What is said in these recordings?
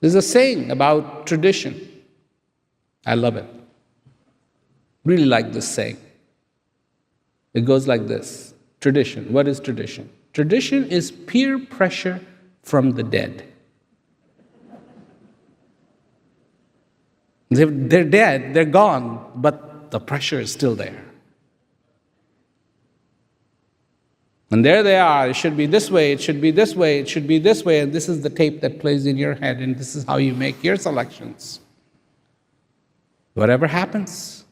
There's a saying about tradition. I love it. Really like this saying. It goes like this. Tradition. What is tradition? Tradition is peer pressure from the dead. They're dead, they're gone, but the pressure is still there. And there they are. It should be this way, it should be this way, it should be this way, and this is the tape that plays in your head, and this is how you make your selections. Whatever happens.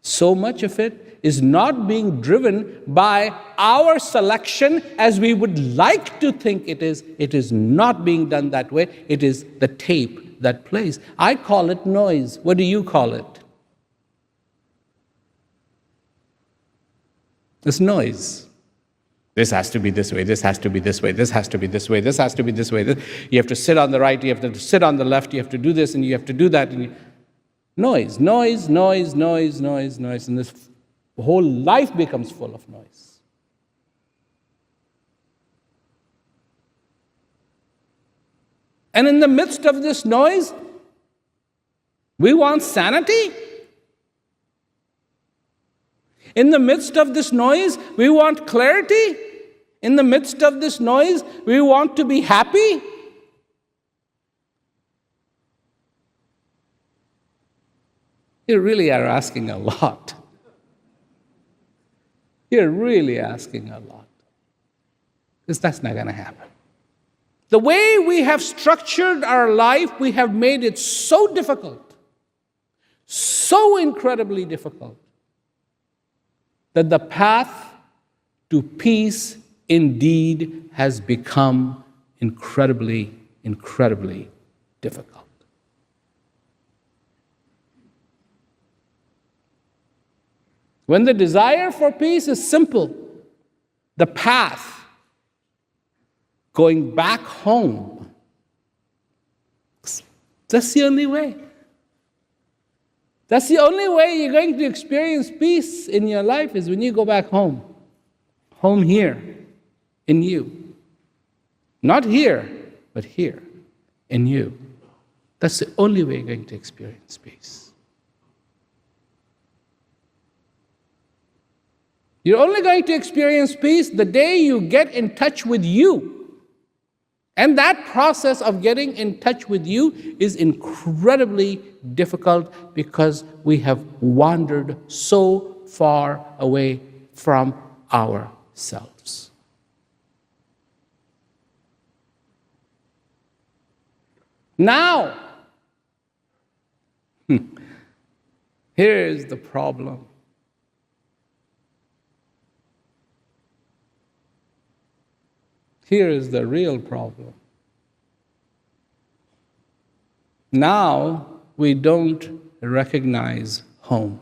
So much of it is not being driven by our selection as we would like to think it is. It is not being done that way. It is the tape that plays. I call it noise. What do you call it? It's noise. This has to be this way, this has to be this way, this has to be this way, this has to be this way. You have to sit on the right, you have to sit on the left, you have to do this, and you have to do that. Noise, noise, noise, noise, noise, noise. And this whole life becomes full of noise. And in the midst of this noise, we want sanity. In the midst of this noise, we want clarity. In the midst of this noise, we want to be happy. You really are asking a lot. You're really asking a lot. Because that's not going to happen. The way we have structured our life, we have made it so difficult, so incredibly difficult, that the path to peace indeed has become incredibly, incredibly difficult. When the desire for peace is simple, the path going back home, that's the only way. That's the only way you're going to experience peace in your life is when you go back home. Home here, in you. Not here, but here, in you. That's the only way you're going to experience peace. You're only going to experience peace the day you get in touch with you. And that process of getting in touch with you is incredibly difficult because we have wandered so far away from ourselves. Now, here is the problem. Here is the real problem. Now we don't recognize home.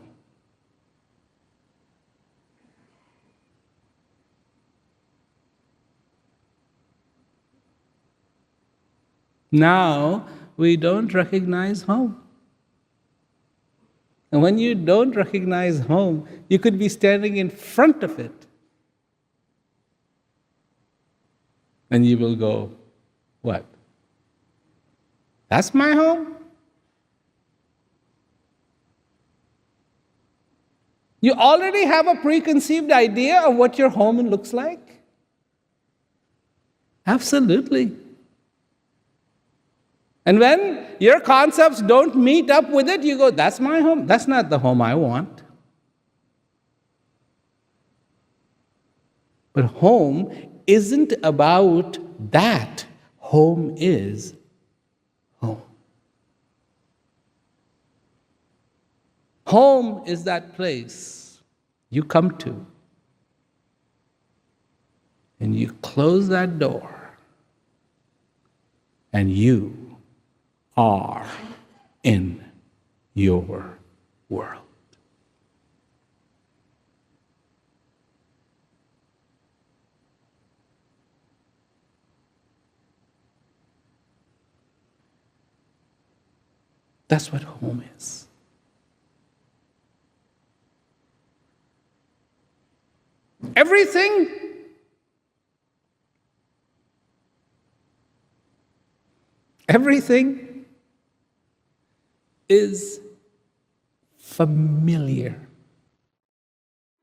Now we don't recognize home. And when you don't recognize home, you could be standing in front of it. And you will go, what? That's my home? You already have a preconceived idea of what your home looks like? Absolutely. And when your concepts don't meet up with it, you go, that's my home. That's not the home I want. But home isn't about that. Home is home. Home is that place you come to and you close that door and you are in your world. That's what home is. Everything Everything is familiar.